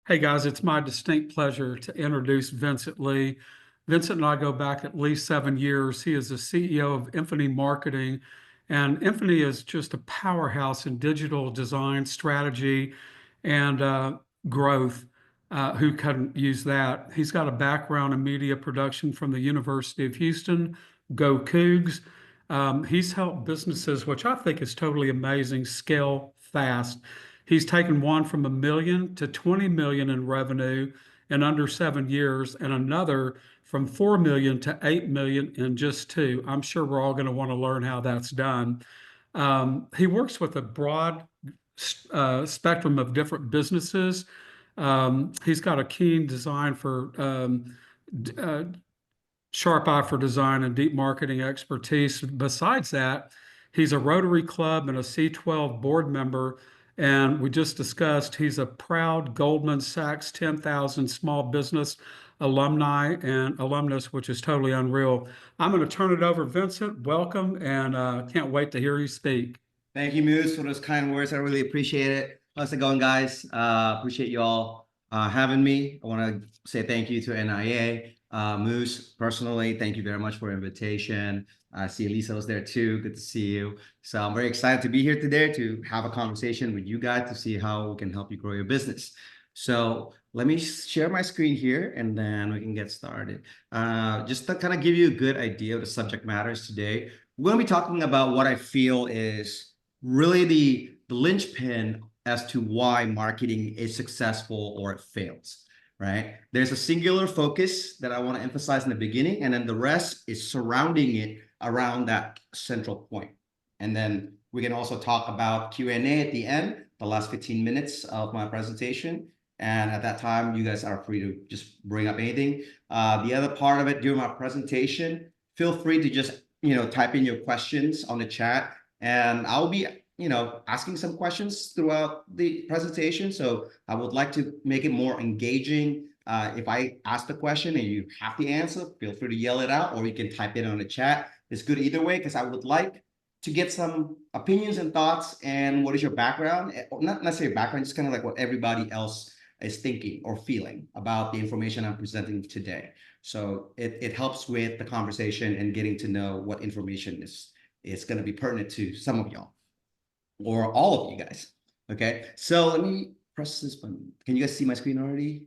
Hey guys, it's my distinct pleasure to introduce Vincent Lee. Vincent and I go back at least 7 years. He is the CEO of Infinity Marketing, and Infinity is just a powerhouse in digital design, strategy, and growth. Who couldn't use that? He's got a background in media production from the University of Houston. Go Cougs! He's helped businesses, which I think is totally amazing, scale fast. He's taken one from 1 million to 20 million in revenue in under 7 years, and another from 4 million to 8 million in just two. I'm sure we're all going to want to learn how that's done. He works with a broad spectrum of different businesses. He's got a keen design for sharp eye for design and deep marketing expertise. Besides that, he's a Rotary Club and a C12 board member. And we just discussed he's a proud Goldman Sachs 10,000 small business alumni and alumnus, which is totally unreal. I'm going to turn it over, Vincent. Welcome, and can't wait to hear you speak. Thank you, Moose, for those kind words. I really appreciate it. How's it going, guys? Appreciate you all having me. I want to say thank you to NIA. Moose, personally, thank you very much for the invitation. I see Elisa was there too. Good to see you. So I'm very excited to be here today to have a conversation with you guys to see how we can help you grow your business. So let me share my screen here and then we can get started. Just to kind of give you a good idea of the subject matters today, we're going to be talking about what I feel is really the linchpin as to why marketing is successful or it fails, right? There's a singular focus that I want to emphasize in the beginning, and then the rest is surrounding it around that central point. And then we can also talk about Q&A at the end, the last 15 minutes of my presentation. And at that time, you guys are free to just bring up anything. The other part of it during my presentation, feel free to just type in your questions on the chat, and I'll be asking some questions throughout the presentation. So I would like to make it more engaging. If I ask the question and you have to answer, feel free to yell it out, or you can type it on the chat. It's good either way, because I would like to get some opinions and thoughts and what is your background, not necessarily background, just kind of like what everybody else is thinking or feeling about the information I'm presenting today. So it helps with the conversation and getting to know what information is going to be pertinent to some of y'all or all of you guys. Okay, so let me press this button. Can you guys see my screen already?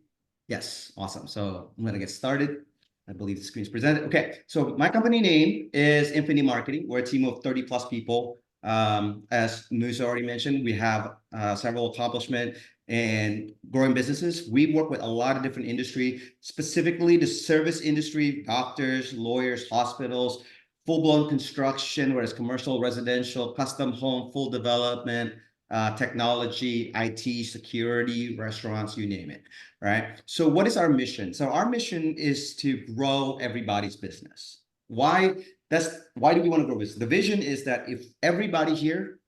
Yes, awesome. So I'm going to get started. I believe the screen is presented. Okay, so my company name is Infinity Marketing. We're a team of 30 plus people. As Moose already mentioned, we have several accomplishments and growing businesses. We work with a lot of different industry, specifically the service industry, doctors, lawyers, hospitals, full-blown construction, whether it's commercial, residential, custom home, full development, technology, IT, security, restaurants, you name it, right? So what is our mission? So our mission is to grow everybody's business. Why do we want to grow business? The vision is that if everybody here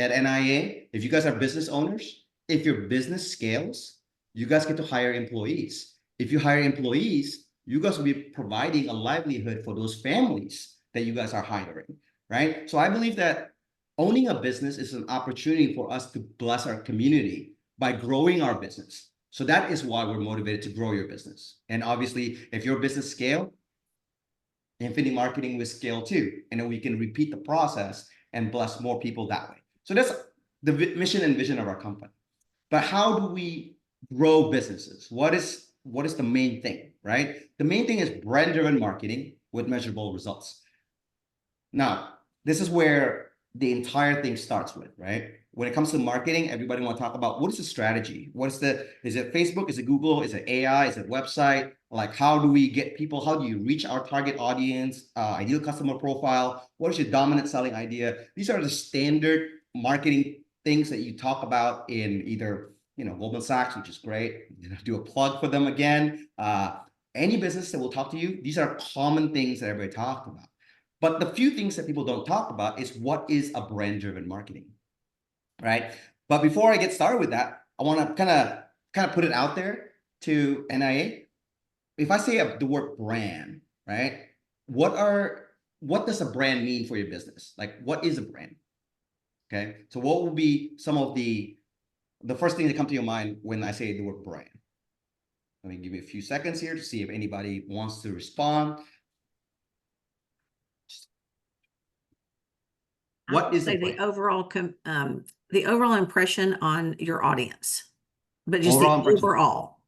at NIA, if you guys are business owners, if your business scales, you guys get to hire employees. If you hire employees, you guys will be providing a livelihood for those families that you guys are hiring, right? So I believe that owning a business is an opportunity for us to bless our community by growing our business. So that is why we're motivated to grow your business. And obviously, if your business scale, Infinity Marketing will scale too. And then we can repeat the process and bless more people that way. So that's the mission and vision of our company. But how do we grow businesses? What is the main thing, right? The main thing is brand-driven marketing with measurable results. Now, this is where the entire thing starts with, right? When it comes to marketing, everybody want to talk about what is the strategy? Is it Facebook? Is it Google? Is it AI? Is it website? Like, how do we get people? How do you reach our target audience? Ideal customer profile? What is your dominant selling idea? These are the standard marketing things that you talk about in either, Goldman Sachs, which is great. Do a plug for them again. Any business that will talk to you, these are common things that everybody talks about. But the few things that people don't talk about is what is a brand-driven marketing, right? But before I get started with that, I want to kind of put it out there to NIA. If I say the word brand, right? What does a brand mean for your business? Like, what is a brand? Okay, so what will be some of the first thing that come to your mind when I say the word brand? Let me give you a few seconds here to see if anybody wants to respond. What is the overall impression on your audience, but just Overall the impression. overall.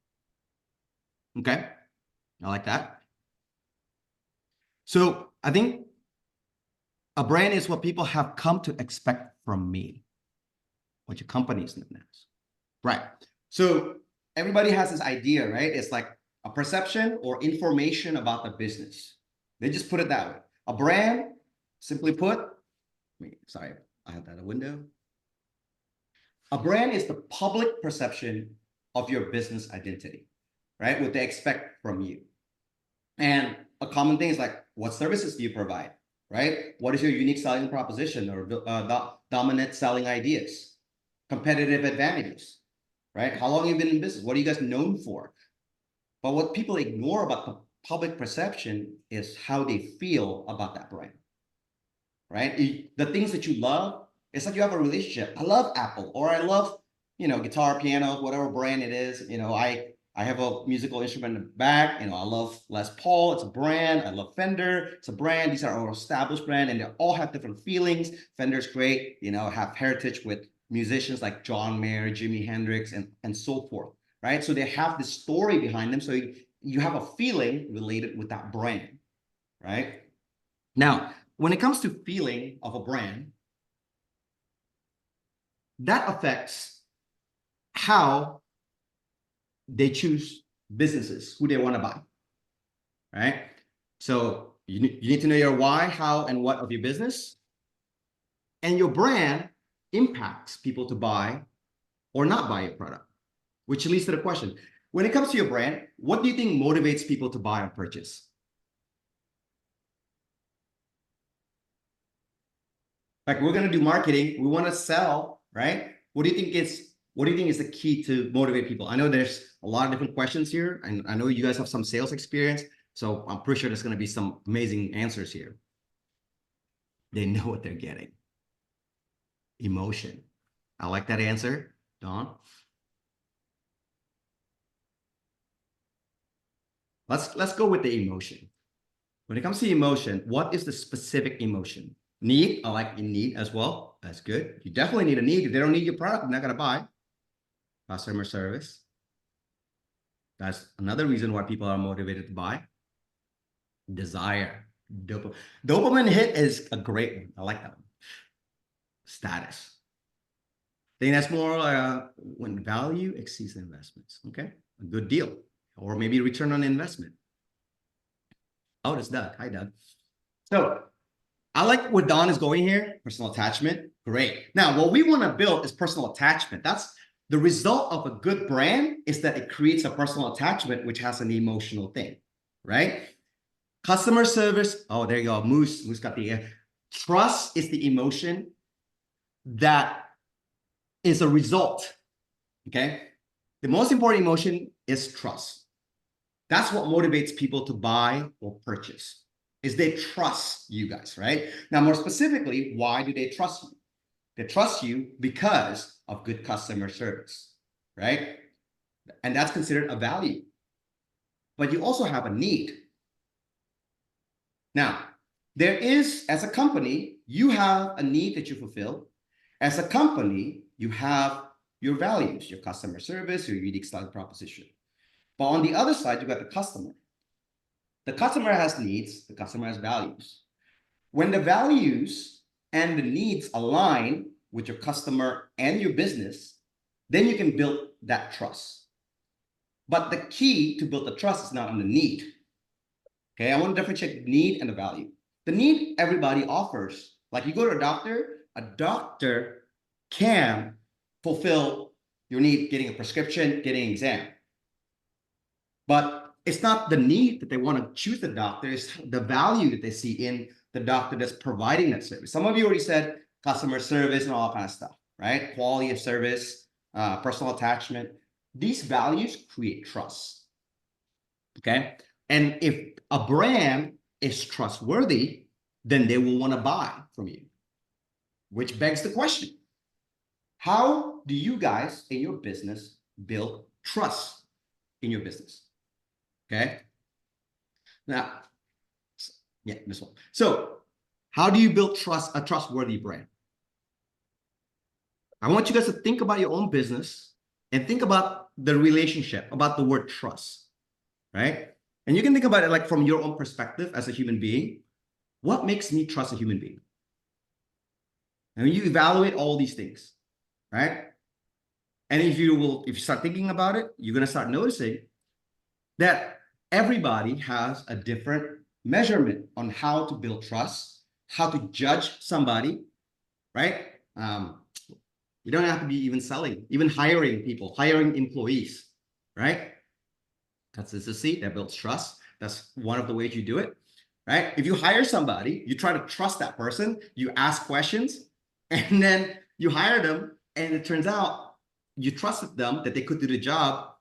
Okay, I like that. So I think a brand is what people have come to expect from me, what your company is known as. Right. So everybody has this idea, right? It's like a perception or information about the business. They just put it that way. A brand, simply put, sorry, I have that in a window. A brand is the public perception of your business identity, right? What they expect from you. And a common thing is like, what services do you provide, right? What is your unique selling proposition or dominant selling ideas, competitive advantages, right? How long have you been in business? What are you guys known for? But what people ignore about the public perception is how they feel about that brand, right? The things that you love, it's like you have a relationship. I love Apple, or I love, guitar, piano, whatever brand it is. I have a musical instrument in the back. I love Les Paul. It's a brand. I love Fender. It's a brand. These are our established brand, and they all have different feelings. Fender's great. Have heritage with musicians like John Mayer, Jimi Hendrix, and so forth, right? So they have this story behind them. So you have a feeling related with that brand, right? Now, when it comes to feeling of a brand, that affects how they choose businesses, who they want to buy, right? So you need to know your why, how, and what of your business. And your brand impacts people to buy or not buy your product, which leads to the question. When it comes to your brand, what do you think motivates people to buy or purchase? Like, we're going to do marketing. We want to sell, right? What do you think is the key to motivate people? I know there's a lot of different questions here, and I know you guys have some sales experience, so I'm pretty sure there's going to be some amazing answers here. They know what they're getting. Emotion. I like that answer, Don. Let's go with the emotion. When it comes to emotion, what is the specific emotion? Need. I like need as well. That's good. You definitely need a need. If they don't need your product, they're not going to buy. Customer service. That's another reason why people are motivated to buy. Desire. Dopamine hit is a great one. I like that one. Status. I think that's more when value exceeds investments. Okay, a good deal, or maybe return on investment. Oh, that's Doug. Hi, Doug. So I like where Don is going here. Personal attachment. Great. Now, what we want to build is personal attachment. That's the result of a good brand, is that it creates a personal attachment, which has an emotional thing, right? Customer service. Oh, there you go. Moose got the trust is the emotion that is a result. Okay. The most important emotion is trust. That's what motivates people to buy or purchase, is they trust you guys, right? Now, more specifically, why do they trust you? They trust you because of good customer service, right? And that's considered a value. But you also have a need. Now, there is, as a company, you have a need that you fulfill. As a company, you have your values, your customer service, your unique selling proposition. But on the other side, you've got the customer. The customer has needs, the customer has values. When the values and the needs align with your customer and your business, then you can build that trust. But the key to build the trust is not on the need. Okay, I want to differentiate the need and the value. The need everybody offers. Like, you go to a doctor can fulfill your need, getting a prescription, getting an exam. But it's not the need that they want to choose the doctor, it's the value that they see in the doctor that's providing that service. Some of you already said customer service and all that kind of stuff, right? Quality of service, personal attachment. These values create trust. Okay. And if a brand is trustworthy, then they will want to buy from you, which begs the question: how do you guys in your business build trust in your business? Okay. Now, yeah, this one. So how do you build a trustworthy brand? I want you guys to think about your own business and think about the relationship, about the word trust, right? And you can think about it like from your own perspective as a human being. What makes me trust a human being? And you evaluate all these things, right? And if you start thinking about it, you're going to start noticing that everybody has a different measurement on how to build trust, how to judge somebody, right? You don't have to be even selling, even hiring people, hiring employees, right? Consistency that builds trust. That's one of the ways you do it, right? If you hire somebody, you try to trust that person, you ask questions, and then you hire them, and it turns out you trusted them that they could do the job,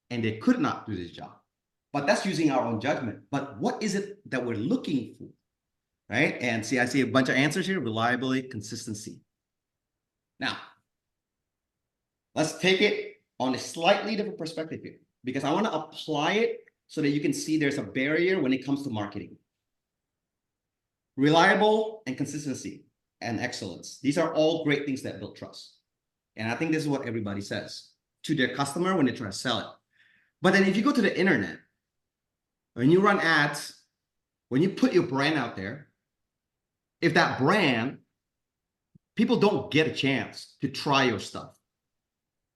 and they could not do this job. But that's using our own judgment. But what is it that we're looking for, right? And see, I see a bunch of answers here: reliability, consistency. Now, let's take it on a slightly different perspective here, because I want to apply it so that you can see there's a barrier when it comes to marketing. Reliable and consistency and excellence. These are all great things that build trust. And I think this is what everybody says to their customer when they try to sell it. But then if you go to the internet, when you run ads, when you put your brand out there, if that brand, people don't get a chance to try your stuff.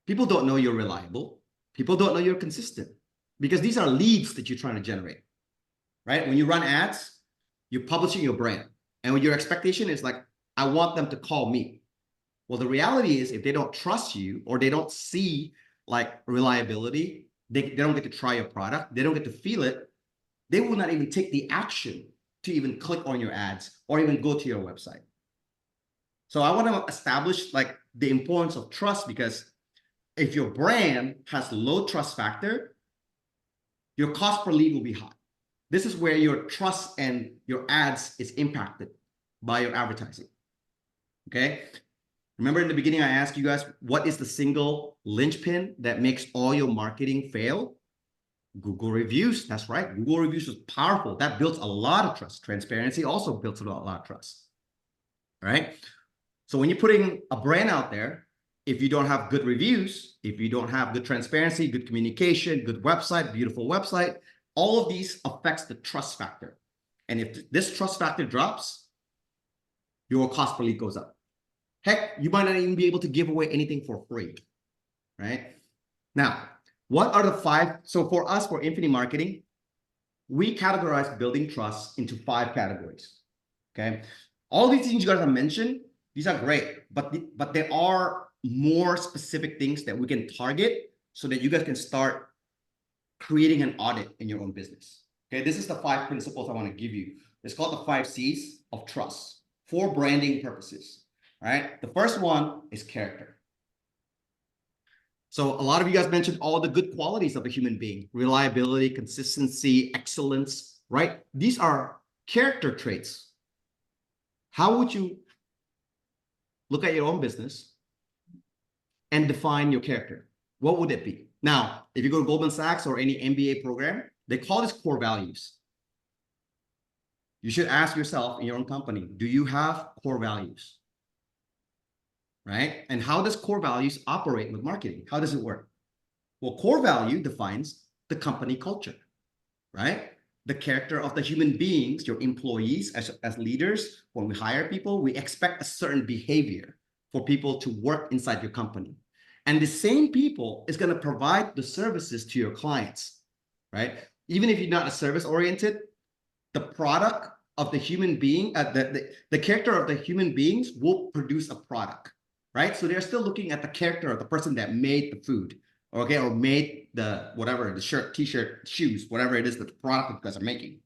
People don't know you're reliable. People don't know you're consistent, because these are leads that you're trying to generate, right? When you run ads, you're publishing your brand. And when your expectation is like, I want them to call me. Well, the reality is if they don't trust you or they don't see like reliability, they don't get to try your product, they don't get to feel it, they will not even take the action to even click on your ads or even go to your website. So I want to establish like the importance of trust, because if your brand has low trust factor, your cost per lead will be high. This is where your trust and your ads is impacted by your advertising. Okay. Remember in the beginning, I asked you guys, what is the single linchpin that makes all your marketing fail? Google reviews. That's right. Google reviews is powerful. That builds a lot of trust. Transparency also builds a lot of trust. All right. So when you're putting a brand out there, if you don't have good reviews, if you don't have good transparency, good communication, good website, beautiful website, all of these affects the trust factor. And if this trust factor drops, your cost per lead goes up. Heck, you might not even be able to give away anything for free, right? Now, what are the 5? So for us, for Infinity Marketing, we categorize building trust into 5 categories, okay? All these things you guys have mentioned, these are great, but there are more specific things that we can target so that you guys can start creating an audit in your own business. Okay, this is the 5 principles I want to give you. It's called the 5 C's of trust for branding purposes. All right, the first one is character. So a lot of you guys mentioned all the good qualities of a human being: reliability, consistency, excellence, right? These are character traits. How would you look at your own business and define your character? What would it be? Now, if you go to Goldman Sachs or any MBA program, they call this core values. You should ask yourself in your own company, do you have core values? Right? And how does core values operate with marketing? How does it work? Well, core value defines the company culture, right? The character of the human beings, your employees, as leaders. When we hire people, we expect a certain behavior for people to work inside your company. And the same people is going to provide the services to your clients, right? Even if you're not a service-oriented, the product of the human being, the character of the human beings will produce a product, right? So they're still looking at the character of the person that made the food, okay, or made the whatever, the shirt, t-shirt, shoes, whatever it is that the product you guys are making,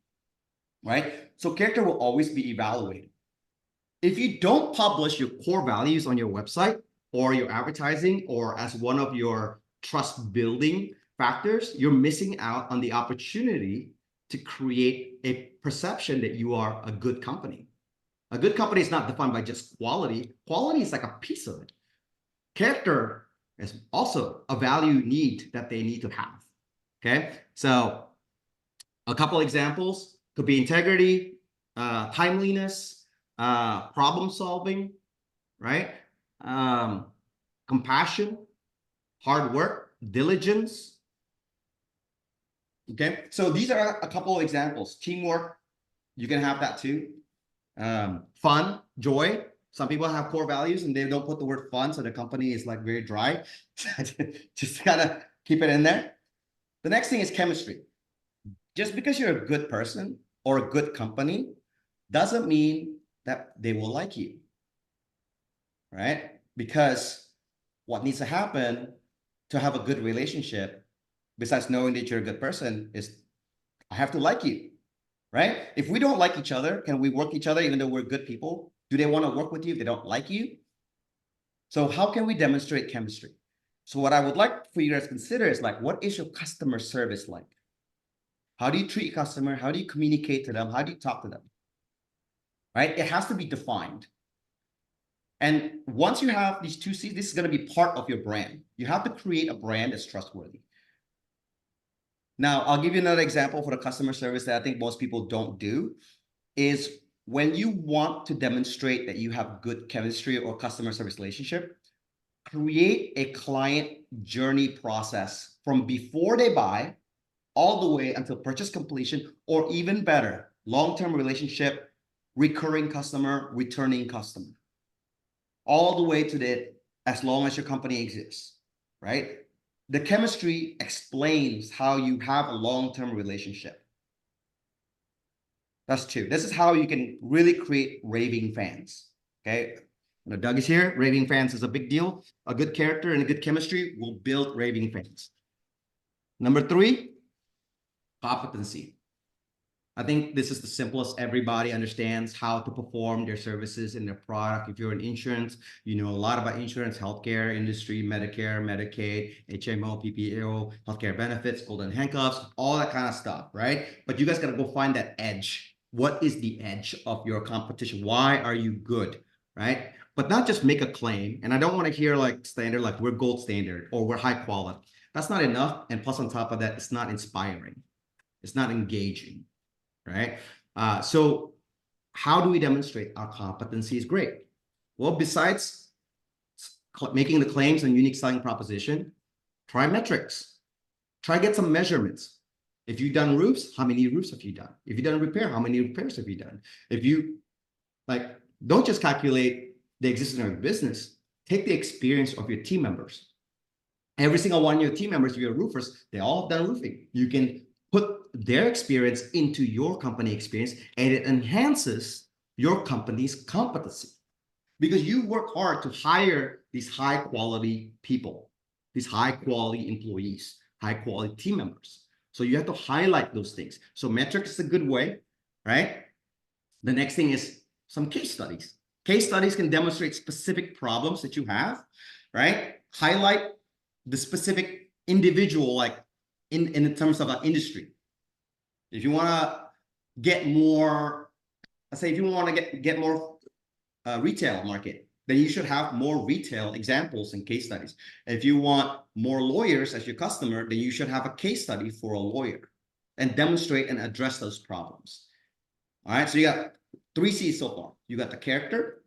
right? So character will always be evaluated. If you don't publish your core values on your website or your advertising or as one of your trust building factors, you're missing out on the opportunity to create a perception that you are a good company. A good company is not defined by just quality. Quality is like a piece of it. Character is also a value need that they need to have. Okay, so A couple examples could be integrity, timeliness, problem solving, right? Compassion, hard work, diligence. Okay, so these are a couple of examples. Teamwork, you can have that too. Fun, joy. Some people have core values and they don't put the word fun, so the company is like very dry. Just kind of keep it in there. The next thing is chemistry. Just because you're a good person or a good company doesn't mean that they will like you, right? Because what needs to happen to have a good relationship, besides knowing that you're a good person, is I have to like you, right? If we don't like each other, can we work each other even though we're good people? Do they want to work with you if they don't like you? So how can we demonstrate chemistry? So what I would like for you guys to consider is like, what is your customer service like? How do you treat a customer? How do you communicate to them? How do you talk to them? Right? It has to be defined. And once you have these two C's, this is going to be part of your brand. You have to create a brand that's trustworthy. Now, I'll give you another example for the customer service that I think most people don't do is when you want to demonstrate that you have good chemistry or customer service relationship, create a client journey process from before they buy all the way until purchase completion, or even better, long-term relationship, recurring customer, returning customer, all the way to the as long as your company exists, right? The chemistry explains how you have a long-term relationship. That's two. This is how you can really create raving fans, okay? Now, Doug is here. Raving fans is a big deal. A good character and a good chemistry will build raving fans. Number three, competency. I think this is the simplest. Everybody understands how to perform their services in their product. If you're in insurance, you know a lot about insurance, healthcare industry, Medicare, Medicaid, HMO, PPO, healthcare benefits, golden handcuffs, all that kind of stuff, right? But you guys got to go find that edge. What is the edge of your competition? Why are you good, right? But not just make a claim. And I don't want to hear like standard, like we're gold standard or we're high quality. That's not enough. And plus on top of that, it's not inspiring. It's not engaging. Right? So how do we demonstrate our competency is great? Well, besides making the claims and unique selling proposition, try metrics. Try get some measurements. If you've done roofs, how many roofs have you done? If you've done repair, how many repairs have you done? If you like, don't just calculate the existence of your business, take the experience of your team members. Every single one of your team members, if you're roofers, they all have done roofing. You can put their experience into your company experience, and it enhances your company's competency because you work hard to hire these high quality people, these high quality employees, high quality team members. So you have to highlight those things. So metrics is a good way, right? The next thing is some case studies. Case studies can demonstrate specific problems that you have, right? Highlight the specific individual, like in terms of an industry. If you want to get more, let's say if you want to get more retail market, then you should have more retail examples and case studies. If you want more lawyers as your customer, then you should have a case study for a lawyer and demonstrate and address those problems. All right, so you got 3 C's so far. You got the character,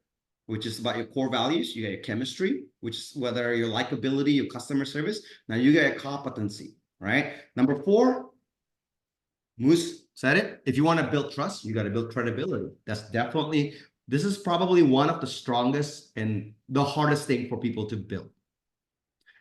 which is about your core values. You got your chemistry, which is whether your likability, your customer service. Now you got your competency, right? Number 4, Moose said it. If you want to build trust, you got to build credibility. That's definitely, this is probably one of the strongest and the hardest thing for people to build.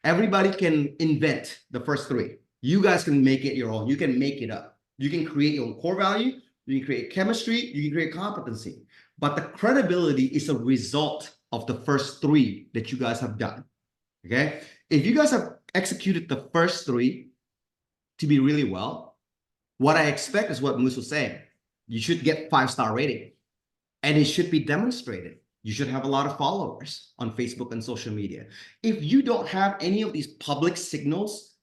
Everybody can invent the first 3. You guys can make it your own. You can make it up. You can create your own core value. You can create chemistry. You can create competency. But the credibility is a result of the first 3 that you guys have done. Okay? If you guys have executed the first 3 to be really well, what I expect is what Moose was saying. You should get 5-star rating. And it should be demonstrated. You should have a lot of followers on Facebook and social media. If you don't have any of these public signals,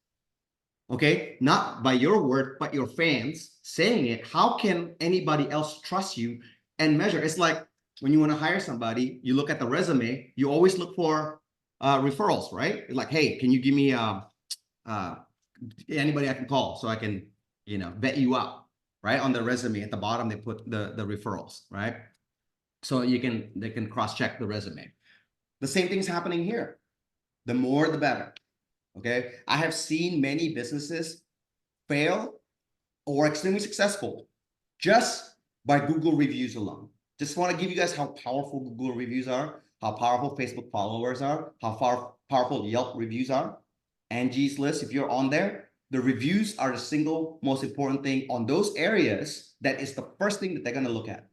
okay, not by your word, but your fans saying it, how can anybody else trust you and measure? It's like when you want to hire somebody, you look at the resume, you always look for referrals, right? Like, hey, can you give me anybody I can call so I can, vet you out? right? On the resume at the bottom, they put the referrals, right? So they can cross-check the resume. The same thing's happening here. The more, the better. Okay. I have seen many businesses fail or extremely successful just by Google reviews alone. Just want to give you guys how powerful Google reviews are, how powerful Facebook followers are, how powerful Yelp reviews are. Angie's List, if you're on there, the reviews are the single most important thing on those areas. That is the first thing that they're going to look at.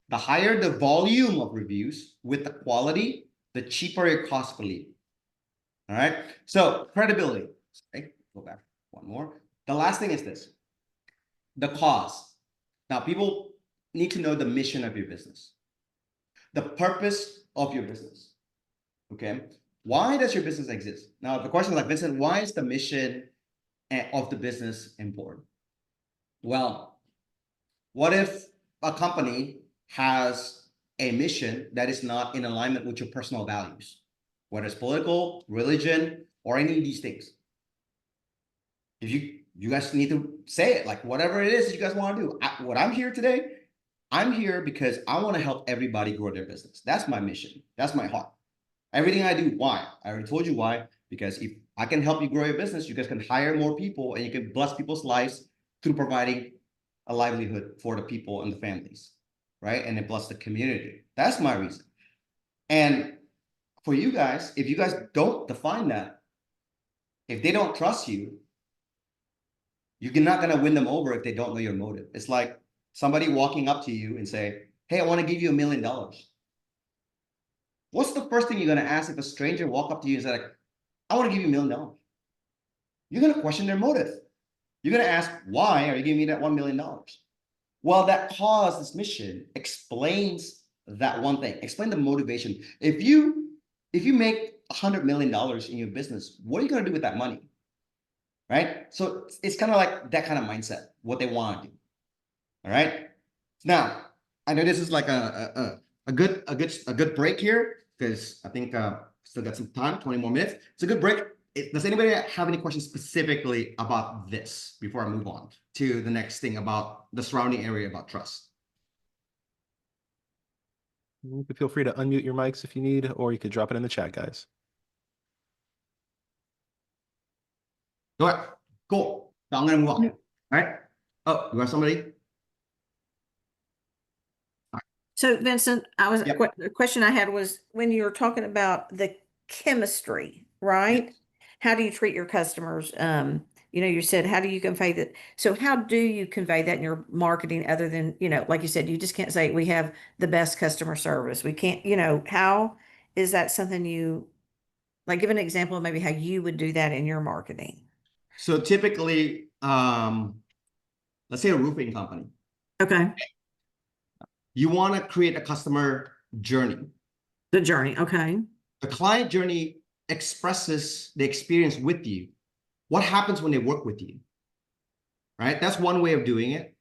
The higher the volume of reviews with the quality, the cheaper your cost per lead. All right. So credibility. Okay, go back one more. The last thing is this. The cause. Now, people need to know the mission of your business, the purpose of your business. Okay. Why does your business exist? Now, the question is like, Vincent, why is the mission of the business important? Well, what if a company has a mission that is not in alignment with your personal values, whether it's political, religion, or any of these things? If you guys need to say it, like whatever it is that you guys want to do. What I'm here today, I'm here because I want to help everybody grow their business. That's my mission. That's my heart. Everything I do, why? I already told you why. Because if I can help you grow your business, you guys can hire more people and you can bless people's lives through providing a livelihood for the people and the families, right? And it bless the community. That's my reason. And for you guys, if you guys don't define that, if they don't trust you, you're not going to win them over if they don't know your motive. It's like somebody walking up to you and say, hey, I want to give you $1 million. What's the first thing you're going to ask if a stranger walk up to you and say, like, I want to give you $1 million? You're going to question their motive. You're going to ask, why are you giving me that $1 million? Well, that cause, this mission explains that one thing. Explain the motivation. If you make $100 million in your business, what are you going to do with that money? Right? So it's kind of like that kind of mindset, what they want to do. All right. Now, I know this is like a good break here because I think still got some time, 20 more minutes. It's a good break. Does anybody have any questions specifically about this before I move on to the next thing about the surrounding area about trust? You can feel free to unmute your mics if you need, or you could drop it in the chat, guys. All right, cool. So I'm gonna move on. All right. Oh, you got somebody? So Vincent, Yep. the question I had was when you were talking about the chemistry, right? How do you treat your customers? You said, how do you convey that? So how do you convey that in your marketing other than, like you said, you just can't say we have the best customer service. We can't, how is that something like give an example of maybe how you would do that in your marketing? So typically, let's say a roofing company. Okay. You want to create a customer journey. The journey. Okay. The client journey expresses the experience with you. What happens when they work with you? Right? That's one way of doing it.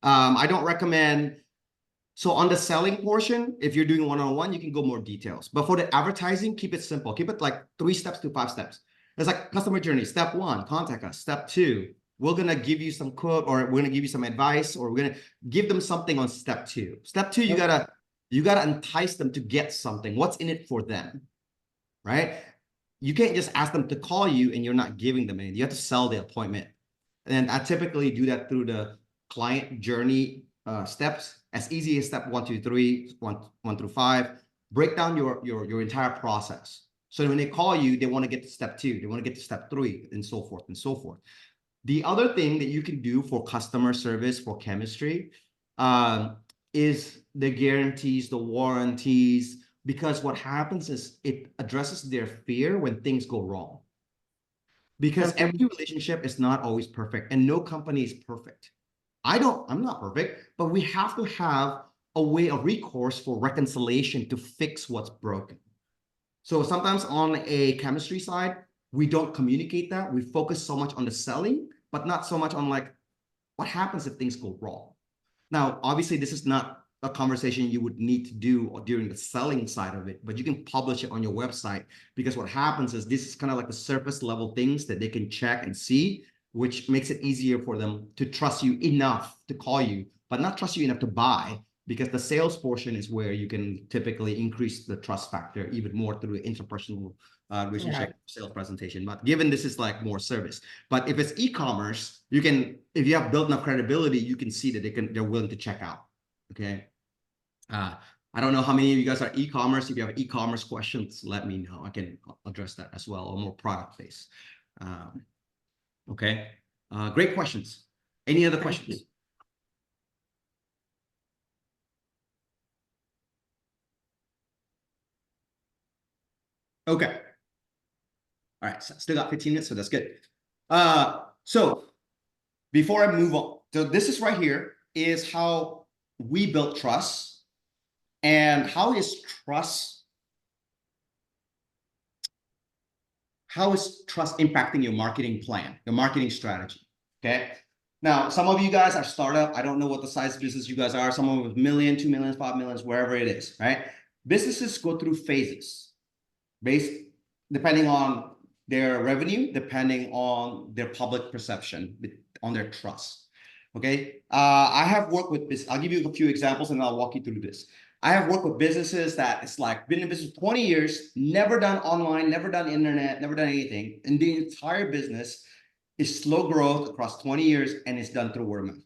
I don't recommend. So on the selling portion, if you're doing one-on-one, you can go more details. But for the advertising, keep it simple. Keep it like 3 steps to 5 steps. It's like customer journey. Step 1, contact us. Step 2, we're going to give you some quote, or we're going to give you some advice, or we're going to give them something on step 2. Step 2, you gotta entice them to get something. What's in it for them, right? You can't just ask them to call you and you're not giving them anything. You have to sell the appointment. And I typically do that through the client journey steps, as easy as step 1, 2, 3, 1 through 5. Break down your entire process. So when they call you, they want to get to step 2, they want to get to step 3, and so forth and so forth. The other thing that you can do for customer service, for chemistry, is the guarantees, the warranties, because what happens is it addresses their fear when things go wrong. Because every relationship is not always perfect, and no company is perfect. I'm not perfect, but we have to have a way of recourse for reconciliation to fix what's broken. So sometimes on a chemistry side, we don't communicate that. We focus so much on the selling, but not so much on like what happens if things go wrong. Now, obviously, this is not a conversation you would need to do during the selling side of it, but you can publish it on your website, because what happens is this is kind of like the surface level things that they can check and see. which makes it easier for them to trust you enough to call you, but not trust you enough to buy, because the sales portion is where you can typically increase the trust factor even more through the interpersonal relationship Right. sales presentation. But given this is like more service, but if it's e-commerce, you can, if you have built enough credibility, you can see that they're willing to check out. Okay. I don't know how many of you guys are e-commerce. If you have e-commerce questions, let me know. I can address that as well, or more product based. Okay. Great questions. Any other Thank questions? Okay. All right. So still got 15 minutes, so that's good. So before I move on, so this is right here is how we built trust, and how is trust impacting your marketing plan, your marketing strategy? Okay. Now, some of you guys are startup. I don't know what the size of business you guys are. Some of them with million, 2 million, 5 millions, wherever it is, right? Businesses go through phases based depending on their revenue, depending on their public perception, on their trust. Okay. I have worked with this. I'll give you a few examples and I'll walk you through this. I have worked with businesses that it's like been in business 20 years, never done online, never done internet, never done anything. And the entire business is slow growth across 20 years, and it's done through word of mouth,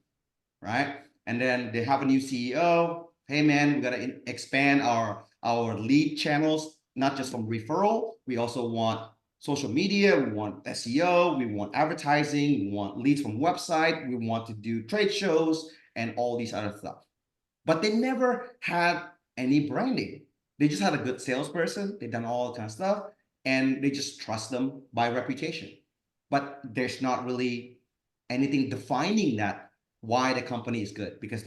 right? And then they have a new CEO. Hey man, we got to expand our lead channels, not just from referral. We also want social media, we want SEO, we want advertising, we want leads from website, we want to do trade shows and all these other stuff. But they never had any branding. They just had a good salesperson. They've done all kind of stuff, and they just trust them by reputation. But there's not really anything defining that why the company is good, because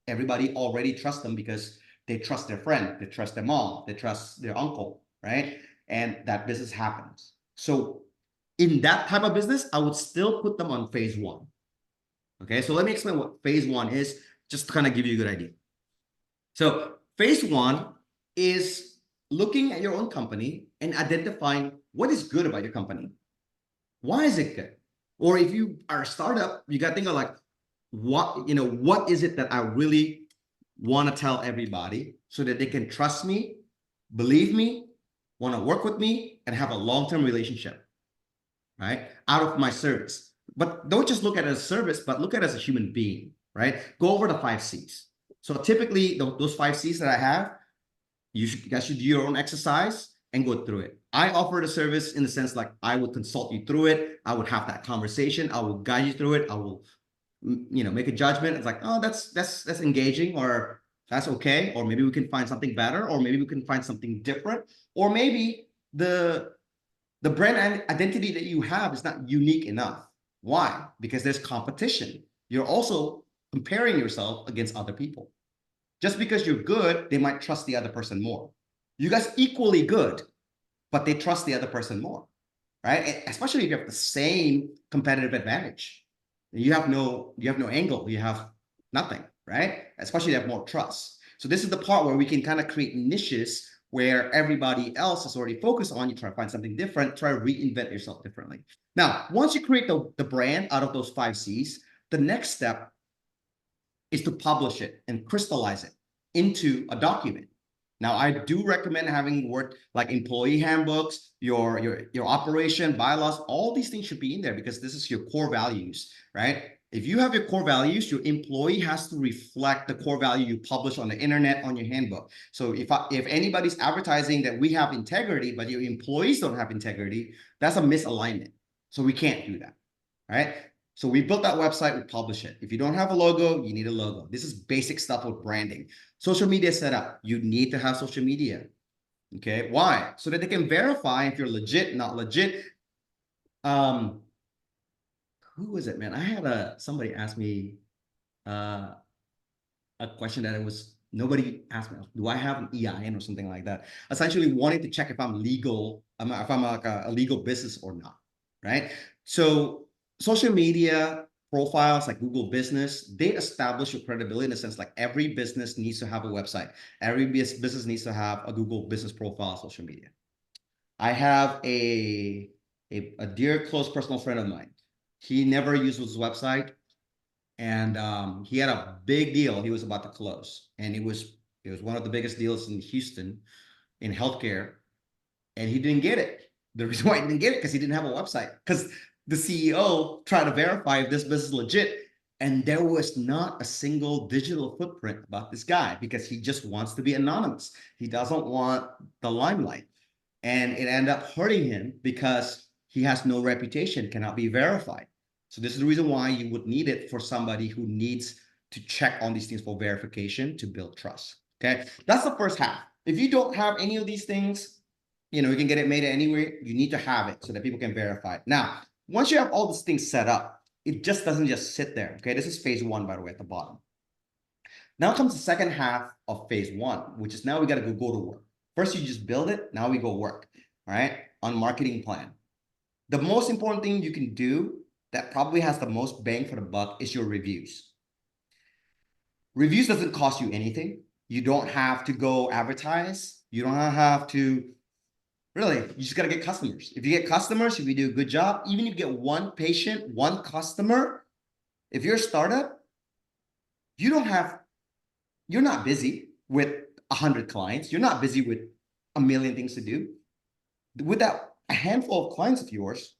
everybody already trusts them because they trust their friend, they trust their mom, they trust their uncle, right? And that business happens. So in that type of business, I would still put them on phase one. Okay, so let me explain what phase one is, just to kind of give you a good idea. So phase one is looking at your own company and identifying what is good about your company. Why is it good? Or if you are a startup, you got to think of like, what is it that I really want to tell everybody so that they can trust me, believe me, want to work with me, and have a long-term relationship, right? Out of my service. But don't just look at it as a service, but look at it as a human being, right? Go over the 5 C's. So typically those 5 C's that I have, you guys should do your own exercise and go through it. I offer the service in the sense like I would consult you through it. I would have that conversation. I will guide you through it. I will, make a judgment. It's like, oh, that's engaging, or that's okay. Or maybe we can find something better, or maybe we can find something different. Or maybe the brand identity that you have is not unique enough. Why? Because there's competition. You're also comparing yourself against other people. Just because you're good, they might trust the other person more. You guys equally good, but they trust the other person more, right? Especially if you have the same competitive advantage. You have no angle. You have nothing, right? Especially if you have more trust. So this is the part where we can kind of create niches where everybody else is already focused on. You try to find something different, try to reinvent yourself differently. Now, once you create the brand out of those 5 C's, the next step is to publish it and crystallize it into a document. Now, I do recommend having work like employee handbooks, your operation bylaws. All these things should be in there because this is your core values, right? If you have your core values, your employee has to reflect the core value you publish on the internet, on your handbook. So if anybody's advertising that we have integrity, but your employees don't have integrity, that's a misalignment. So we can't do that, right? So we built that website, we publish it. If you don't have a logo, you need a logo. This is basic stuff with branding. Social media setup, you need to have social media. Okay, why? So that they can verify if you're legit, not legit. Who was it, man? I had somebody ask me a question that nobody asked me. Do I have an EIN or something like that? Essentially wanting to check if I'm legal, if I'm like a legal business or not, right? So social media profiles like Google Business, they establish your credibility in a sense like every business needs to have a website. Every business needs to have a Google Business profile on social media. I have a dear close personal friend of mine. He never used his website, and he had a big deal he was about to close, and it was one of the biggest deals in Houston in healthcare, and he didn't get it. The reason why he didn't get it because he didn't have a website, because the CEO tried to verify if this business is legit, and there was not a single digital footprint about this guy because he just wants to be anonymous. He doesn't want the limelight, and it ended up hurting him because he has no reputation, cannot be verified. So this is the reason why you would need it for somebody who needs to check on these things for verification to build trust. Okay, that's the first half. If you don't have any of these things, you can get it made anywhere. You need to have it so that people can verify it. Now, once you have all these things set up, it just doesn't just sit there. Okay, this is phase one, by the way, at the bottom. Now comes the second half of phase one, which is now we got to go to work. First, you just build it. Now we go work. All right, on marketing plan. The most important thing you can do that probably has the most bang for the buck is your reviews. Reviews doesn't cost you anything. You don't have to go advertise. You don't have to, really, you just got to get customers. If you get customers, if you do a good job, even if you get one patient, one customer, if you're a startup, you're not busy with 100 clients. You're not busy with a million things to do. With that, a handful of clients of yours,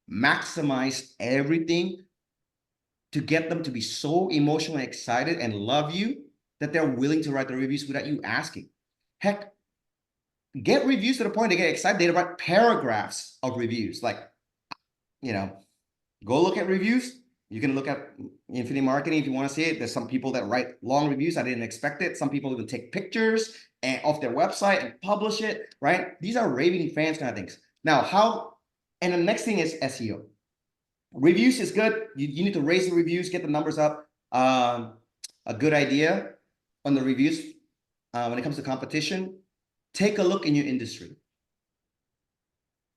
maximize everything to get them to be so emotionally excited and love you that they're willing to write the reviews without you asking. Heck, get reviews to the point they get excited. They write paragraphs of reviews. Like, go look at reviews. You can look at Infinity Marketing if you want to see it. There's some people that write long reviews. I didn't expect it. Some people even take pictures off their website and publish it, right? These are raving fans kind of things. Now, and the next thing is SEO. Reviews is good. You need to raise the reviews, get the numbers up. A good idea on the reviews when it comes to competition, take a look in your industry.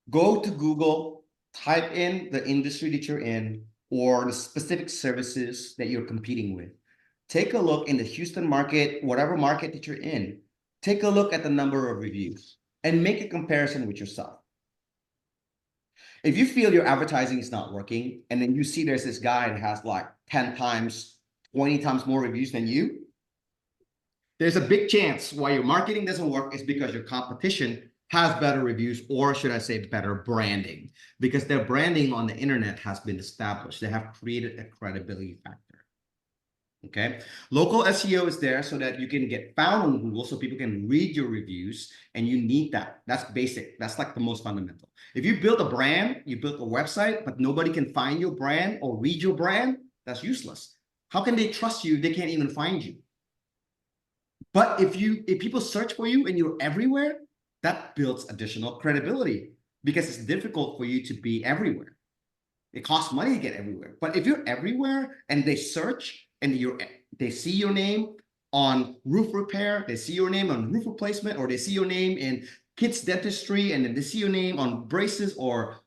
Go to Google, type in the industry that you're in or the specific services that you're competing with. Take a look in the Houston market, whatever market that you're in. Take a look at the number of reviews and make a comparison with yourself. If you feel your advertising is not working, and then you see there's this guy that has like 10 times, 20 times more reviews than you, there's a big chance why your marketing doesn't work is because your competition has better reviews, or should I say better branding, because their branding on the internet has been established. They have created a credibility factor. Okay, local SEO is there so that you can get found on Google so people can read your reviews, and you need that. That's basic. That's like the most fundamental. If you build a brand, you build a website, but nobody can find your brand or read your brand, that's useless. How can they trust you if they can't even find you? But if people search for you and you're everywhere, that builds additional credibility because it's difficult for you to be everywhere. It costs money to get everywhere. But if you're everywhere and they search and they see your name on roof repair, they see your name on roof replacement, or they see your name in kids dentistry, and then they see your name on braces or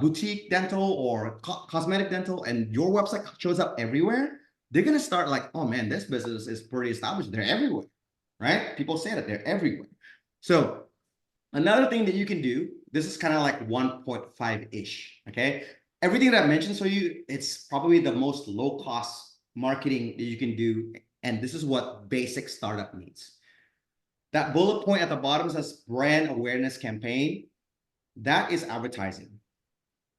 boutique dental or cosmetic dental, and your website shows up everywhere, they're going to start like, oh man, this business is pretty established. They're everywhere, right? People say that they're everywhere. So another thing that you can do, this is kind of like 1.5-ish, okay? Everything that I mentioned for you, it's probably the most low-cost marketing that you can do, and this is what basic startup needs. That bullet point at the bottom says brand awareness campaign. That is advertising.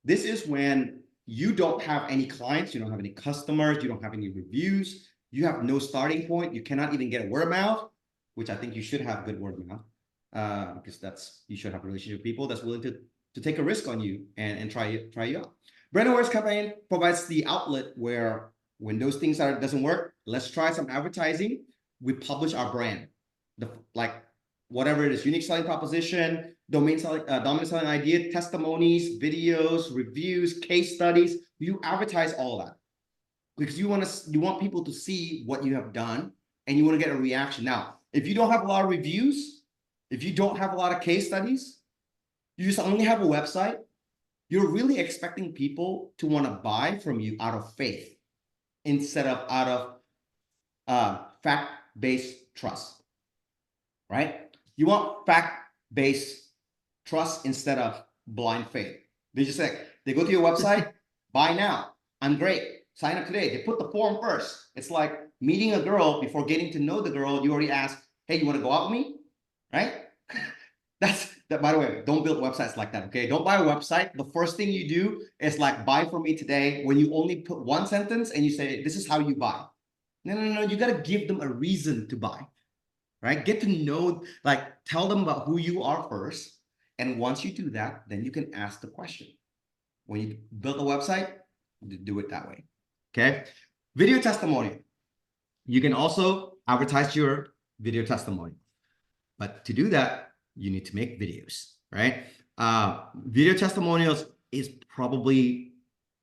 This is when you don't have any clients, you don't have any customers, you don't have any reviews, you have no starting point, you cannot even get a word of mouth, which I think you should have good word of mouth, because you should have a relationship with people that's willing to take a risk on you and try you out. Brand awareness campaign provides the outlet where when those things doesn't work, let's try some advertising. We publish our brand, like whatever it is, unique selling proposition, dominant selling idea, testimonies, videos, reviews, case studies. You advertise all that because you want people to see what you have done, and you want to get a reaction. Now, if you don't have a lot of reviews, if you don't have a lot of case studies, you just only have a website, you're really expecting people to want to buy from you out of faith instead of out of fact-based trust, right? You want fact-based trust instead of blind faith. They just like, they go to your website, buy now. I'm great. Sign up today. They put the form first. It's like meeting a girl before getting to know the girl. You already ask, hey, you want to go out with me? Right? That's that. By the way, don't build websites like that. Okay. Don't buy a website. The first thing you do is like buy from me today, when you only put one sentence and you say, this is how you buy. No. You got to give them a reason to buy, right? Get to know, like tell them about who you are first. And once you do that, then you can ask the question. When you build a website, do it that way. Okay. Video testimonial. You can also advertise your video testimonial. But to do that, you need to make videos, right? Video testimonials is probably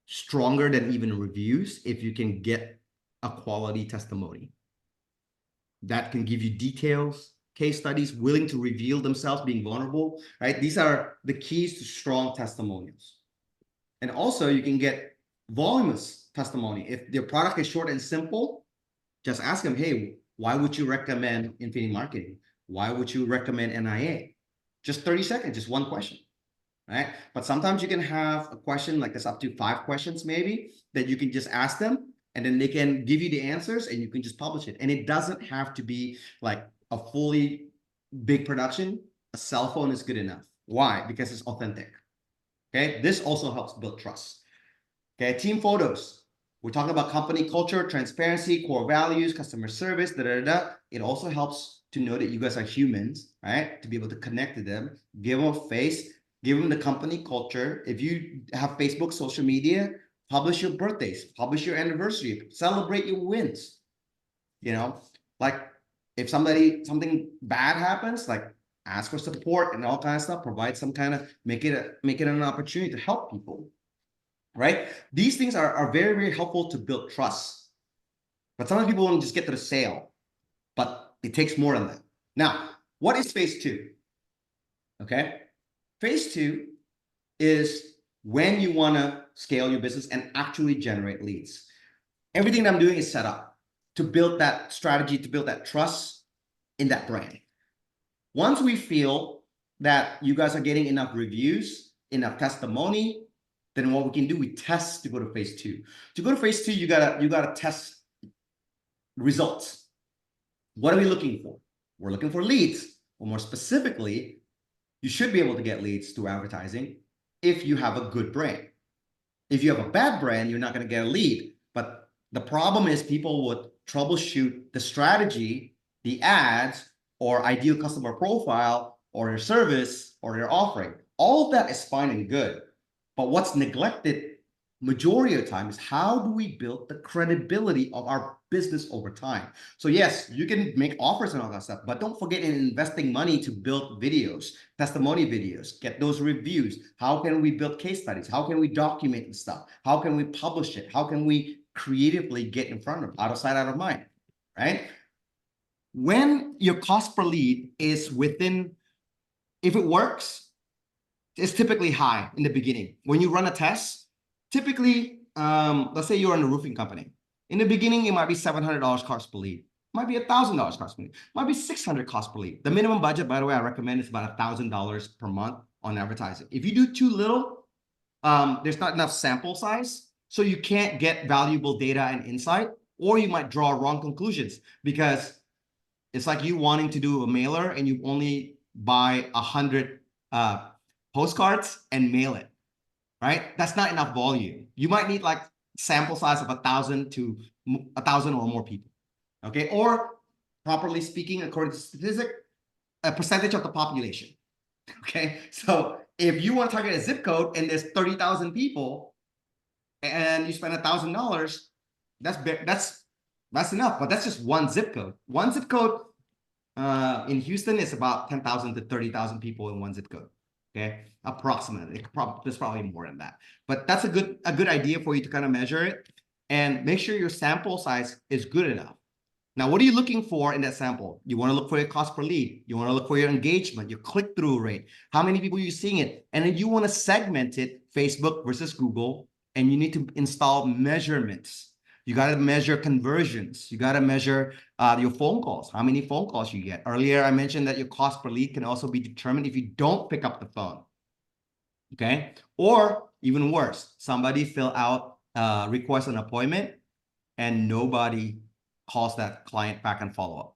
stronger than even reviews if you can get a quality testimony that can give you details, case studies, willing to reveal themselves, being vulnerable, right? These are the keys to strong testimonials. And also you can get voluminous testimony. If your product is short and simple, just ask them, hey, why would you recommend Infinity Marketing? Why would you recommend NIA? Just 30 seconds, just one question, right? But sometimes you can have a question like this, up to 5 questions maybe, that you can just ask them, and then they can give you the answers and you can just publish it. And it doesn't have to be like a fully big production. A cell phone is good enough. Why? Because it's authentic. Okay, this also helps build trust. Okay, team photos. We're talking about company culture, transparency, core values, customer service, It also helps to know that you guys are humans, right? To be able to connect to them, give them a face, give them the company culture. If you have Facebook, social media, publish your birthdays, publish your anniversary, celebrate your wins. You know, like if something bad happens, like ask for support and all kinds of stuff, provide some kind of, make it an opportunity to help people. Right? These things are very, very helpful to build trust. But sometimes people want to just get to the sale, but it takes more than that. Now, what is phase 2? Okay. Phase 2 is when you want to scale your business and actually generate leads. Everything that I'm doing is set up to build that strategy, to build that trust in that brand. Once we feel that you guys are getting enough reviews, enough testimony, then what we can do, we test to go to phase 2. To go to phase 2, you gotta test results. What are we looking for? We're looking for leads. Or more specifically, you should be able to get leads through advertising if you have a good brand. If you have a bad brand, you're not going to get a lead. But the problem is people would troubleshoot the strategy, the ads, or ideal customer profile, or your service, or your offering. All of that is fine and good. But what's neglected majority of the time is how do we build the credibility of our business over time? So yes, you can make offers and all that stuff, but don't forget in investing money to build videos, testimony videos, get those reviews. How can we build case studies? How can we document the stuff? How can we publish it? How can we creatively get in front of out of sight, out of mind, right? When your cost per lead is within, if it works, it's typically high in the beginning. When you run a test, typically, let's say you're in a roofing company. In the beginning, it might be $700 cost per lead. It might be $1,000 cost per lead. It might be $600 cost per lead. The minimum budget, by the way, I recommend is about $1,000 per month on advertising. If you do too little, there's not enough sample size, so you can't get valuable data and insight, or you might draw wrong conclusions because it's like you wanting to do a mailer and you only buy 100 postcards and mail it, right? That's not enough volume. You might need like sample size of 1,000 to 1,000 or more people, okay? Or properly speaking, according to statistic, a percentage of the population, okay? So if you want to target a zip code and there's 30,000 people and you spend $1,000, that's enough, but that's just one zip code. One zip code in Houston is about 10,000 to 30,000 people in one zip code. Okay, approximately. There's probably more than that, but that's a good idea for you to kind of measure it and make sure your sample size is good enough. Now, what are you looking for in that sample? You want to look for your cost per lead. You want to look for your engagement, your click-through rate, how many people you're seeing it, and then you want to segment it, Facebook versus Google, and you need to install measurements. You got to measure conversions. You got to measure your phone calls, how many phone calls you get. Earlier, I mentioned that your cost per lead can also be determined if you don't pick up the phone. Okay. Or even worse, somebody fill out, request an appointment and nobody calls that client back and follow up.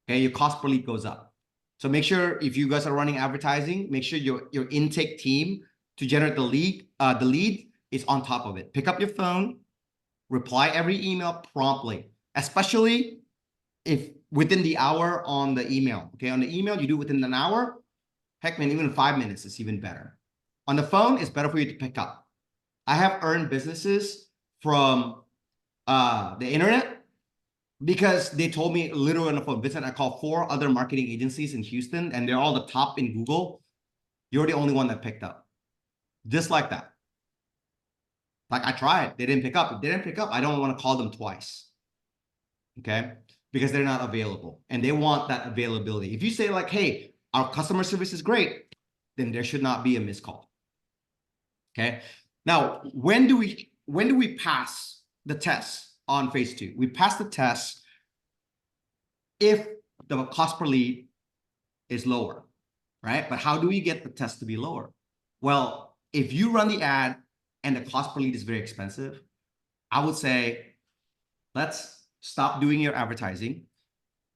Okay, your cost per lead goes up. So make sure if you guys are running advertising, make sure your intake team to generate the lead is on top of it. Pick up your phone, reply every email promptly, especially if within the hour on the email. Okay, on the email, you do within an hour. Heck, man, even 5 minutes is even better. On the phone, it's better for you to pick up. I have earned businesses from the internet because they told me literally on the phone, Vincent, I called 4 other marketing agencies in Houston and they're all the top in Google. You're the only one that picked up. Just like that. Like I tried, they didn't pick up. If they didn't pick up, I don't want to call them twice. Okay? Because they're not available and they want that availability. If you say like, hey, our customer service is great, then there should not be a missed call. Okay? Now, when do we pass the test on phase 2? We pass the test if the cost per lead is lower, right? But how do we get the test to be lower? Well, if you run the ad and the cost per lead is very expensive, I would say, let's stop doing your advertising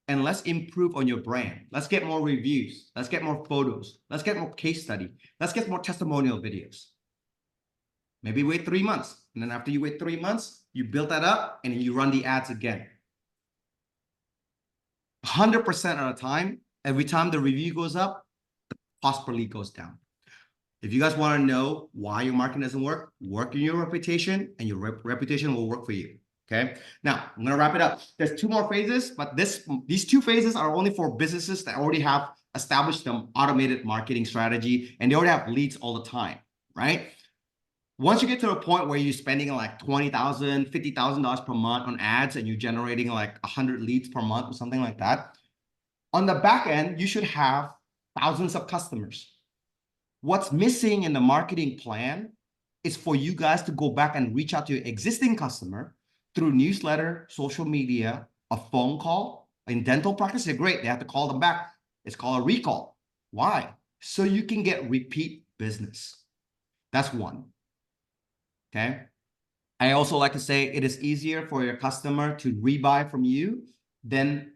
and let's improve on your brand. Let's get more reviews. Let's get more photos. Let's get more case study. Let's get more testimonial videos. Maybe wait 3 months. And then after you wait 3 months, you build that up and then you run the ads again. 100% of the time, every time the review goes up, the cost per lead goes down. If you guys want to know why your marketing doesn't work on your reputation and your reputation will work for you. Okay. Now I'm going to wrap it up. There's 2 more phases, but these 2 phases are only for businesses that already have established some automated marketing strategy and they already have leads all the time, right? Once you get to a point where you're spending like $20,000, $50,000 per month on ads and you're generating like 100 leads per month or something like that, on the back end, you should have thousands of customers. What's missing in the marketing plan is for you guys to go back and reach out to your existing customer through newsletter, social media, a phone call. In dental practice, they're great. They have to call them back. It's called a recall. Why? So you can get repeat business. That's one. Okay. I also like to say it is easier for your customer to rebuy from you than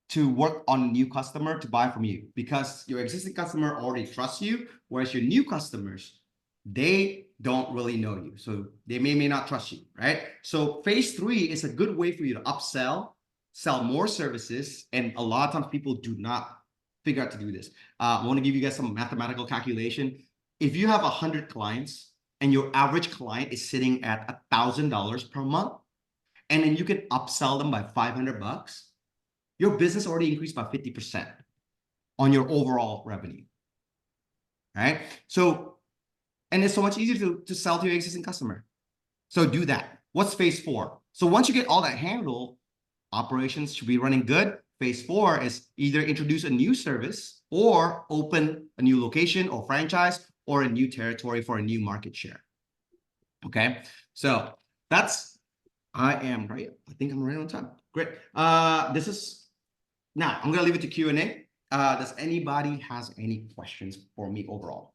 to work on a new customer to buy from you because your existing customer already trusts you, whereas your new customers, they don't really know you. So they may not trust you, right? So phase 3 is a good way for you to upsell, sell more services. And a lot of times people do not figure out to do this. I want to give you guys some mathematical calculation. If you have 100 clients, and your average client is sitting at $1,000 per month, and then you can upsell them by $500, your business already increased by 50% on your overall revenue, right? So, and it's so much easier to sell to your existing customer. So do that. What's phase 4? So once you get all that handled, operations should be running good. Phase 4 is either introduce a new service or open a new location or franchise or a new territory for a new market share. Okay, so I think I'm right on time. Great. This is, now I'm gonna leave it to Q&A. Does anybody has any questions for me overall?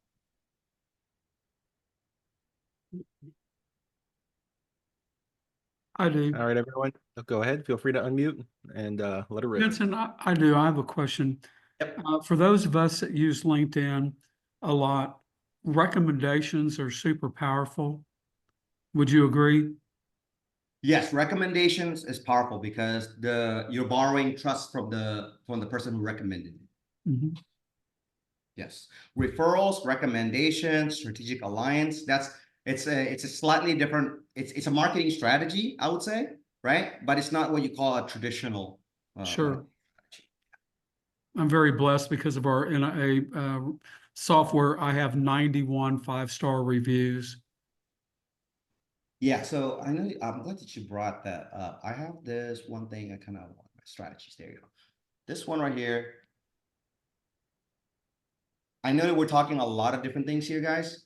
I do. All right, everyone, go ahead. Feel free to unmute and let it rip. Vincent, I do. I have a question. Yep. For those of us that use LinkedIn a lot, recommendations are super powerful. Would you agree? Yes, recommendations is powerful because you're borrowing trust from the person who recommended it. Mm-hmm. Yes, referrals, recommendations, strategic alliance. It's a slightly different. It's a marketing strategy, I would say, right? But it's not what you call a traditional. Sure. I'm very blessed because of our NIA software. I have 91 5-star reviews. Yeah, so I know I'm glad that you brought that up. I have this one thing I kind of want my strategies. There you go. This one right here. I know that we're talking a lot of different things here, guys.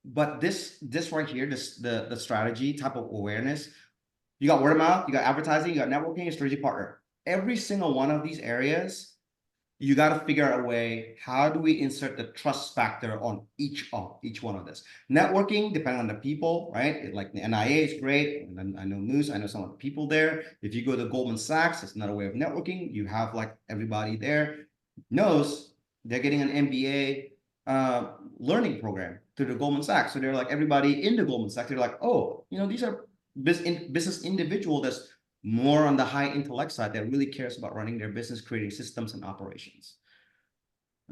But this right here, the strategy type of awareness, you got word of mouth, you got advertising, you got networking, and strategic partner. Every single one of these areas you got to figure out a way, how do we insert the trust factor on each one of this? Networking, depending on the people, right? Like the NIA is great. And I know Moose, I know some of the people there. If you go to Goldman Sachs, it's another way of networking. You have like everybody there knows they're getting an MBA learning program through the Goldman Sachs. So they're like, everybody in the Goldman Sachs, they're like, oh, you know, these are business individual that's more on the high intellect side that really cares about running their business, creating systems and operations.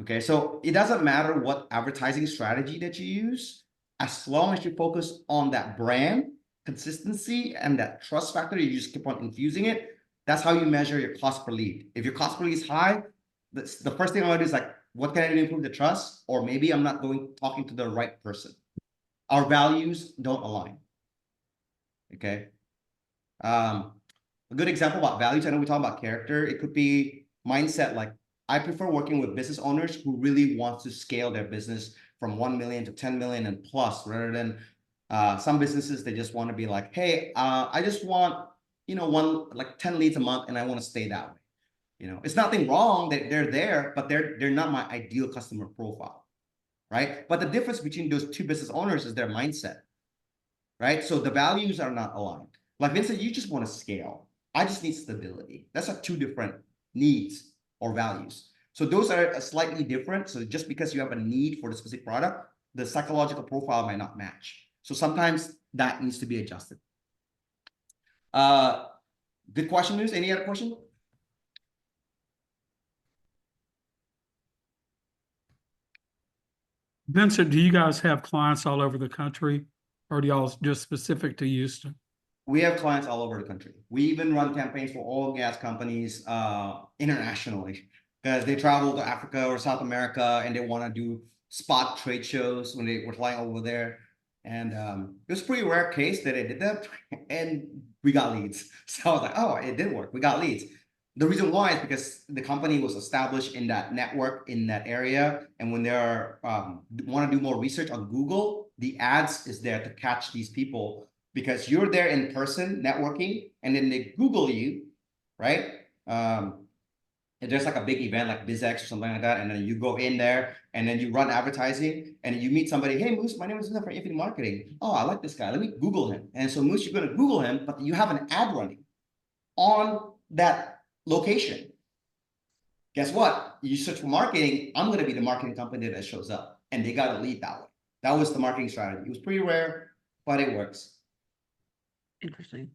Okay, so it doesn't matter what advertising strategy that you use, as long as you focus on that brand consistency and that trust factor, you just keep on infusing it. That's how you measure your cost per lead. If your cost per lead is high, the first thing I want to do is like, what can I do to improve the trust? Or maybe I'm not talking to the right person. Our values don't align. Okay. A good example about values, I know we talk about character. It could be mindset. Like, I prefer working with business owners who really want to scale their business from 1 million to 10 million and plus, rather than some businesses, they just want to be like, hey, I just want, you know, 10 leads a month and I want to stay that way. You know, it's nothing wrong that they're there, but they're not my ideal customer profile, right? But the difference between those two business owners is their mindset, right? So the values are not aligned. Like Vincent, you just want to scale. I just need stability. That's like two different needs or values. So those are slightly different. So just because you have a need for the specific product, the psychological profile might not match. So sometimes that needs to be adjusted. Good question, News. Any other question? Vincent, do you guys have clients all over the country, or do y'all just specific to Houston? We have clients all over the country. We even run campaigns for oil and gas companies internationally, because they travel to Africa or South America and they want to do spot trade shows when they were flying over there. And it was a pretty rare case that they did that, and we got leads. So I was like, oh, it did work. We got leads. The reason why is because the company was established in that network in that area, and when they are want to do more research on Google, the ads is there to catch these people, because you're there in person networking, and then they Google you, right? If there's like a big event like BizX or something like that, and then you go in there and then you run advertising and you meet somebody, hey, Moose, my name is Vincent from Infinity Marketing. Oh, I like this guy. Let me Google him. And so Moose, you're going to Google him, but you have an ad running on that location. Guess what? You search for marketing, I'm going to be the marketing company that shows up, and they got a lead that way. That was the marketing strategy. It was pretty rare, but it works. Interesting.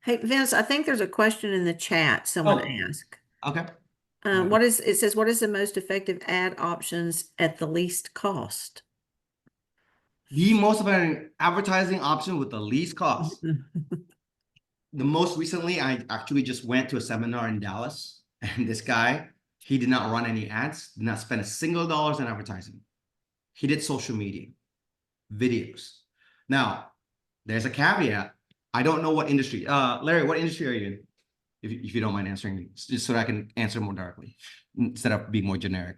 Hey, Vince, I think there's a question in the chat someone asked. Okay. It says, what is the most effective ad options at the least cost? The most effective advertising option with the least cost. The most recently, I actually just went to a seminar in Dallas, and this guy, he did not run any ads, did not spend a single dollar in advertising. He did social media, videos. Now, there's a caveat. I don't know what industry. Larry, what industry are you in? If you don't mind answering, just so that I can answer more directly instead of being more generic.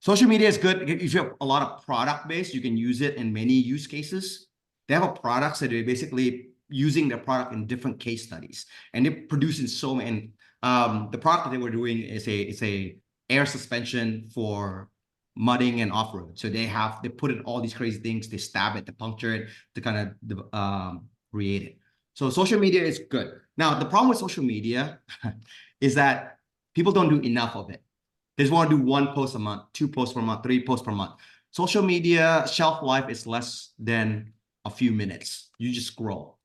Social media is good. If you have a lot of product base, you can use it in many use cases. They have a product that they're basically using their product in different case studies, and they're producing so many. The product that they were doing is a air suspension for mudding and off-road. So they put in all these crazy things. They stab it, to puncture it, to kind of create it. So social media is good. Now, the problem with social media is that people don't do enough of it. They just want to do 1 post a month, 2 posts per month, 3 posts per month. Social media shelf life is less than a few minutes. You just scroll,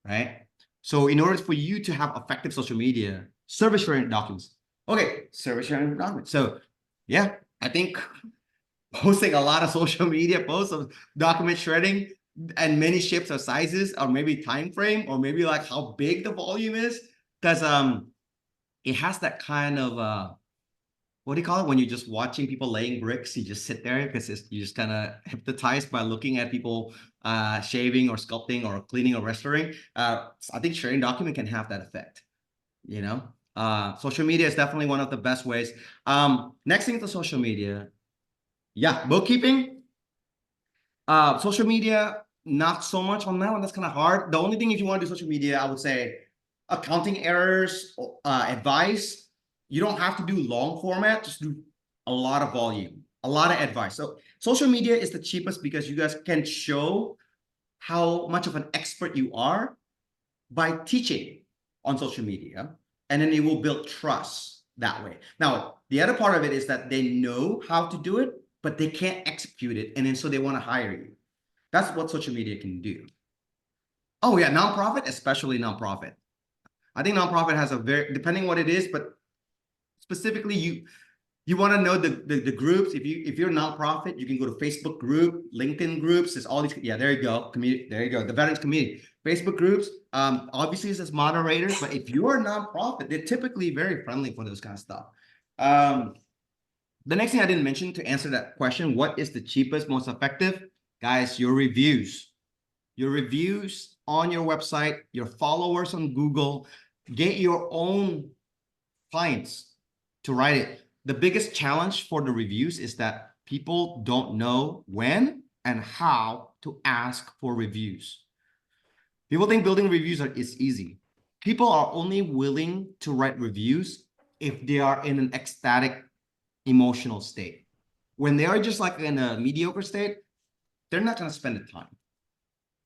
right? So in order for you to have effective social media, service sharing documents. Okay, service sharing documents. So yeah, I think posting a lot of social media posts of document shredding and many shapes or sizes, or maybe time frame, or maybe like how big the volume is, because it has that kind of what do you call it when you're just watching people laying bricks? You just sit there because you're just kind of hypnotized by looking at people shaving or sculpting or cleaning or restoring. I think sharing document can have that effect. You know, social media is definitely one of the best ways. Next thing to social media, yeah, bookkeeping. Social media, not so much on that one. That's kind of hard. The only thing, if you want to do social media, I would say accounting errors, advice. You don't have to do long format, just do a lot of volume, a lot of advice. So social media is the cheapest because you guys can show how much of an expert you are by teaching on social media, and then it will build trust that way. Now, the other part of it is that they know how to do it, but they can't execute it, and then so they want to hire you. That's what social media can do. Oh yeah, nonprofit, especially nonprofit. I think nonprofit has a very, depending what it is, but specifically you want to know the groups. If you're a nonprofit, you can go to Facebook group, LinkedIn groups. There's all these. Yeah, there you go. Community. There you go. The veterans community. Facebook groups. Obviously, it's as moderators, but if you're a nonprofit, they're typically very friendly for those kind of stuff. The next thing I didn't mention to answer that question, what is the cheapest, most effective? Guys, your reviews. Your reviews on your website, your followers on Google. Get your own clients to write it. The biggest challenge for the reviews is that people don't know when and how to ask for reviews. People think building reviews is easy. People are only willing to write reviews if they are in an ecstatic emotional state. When they are just like in a mediocre state, they're not going to spend the time.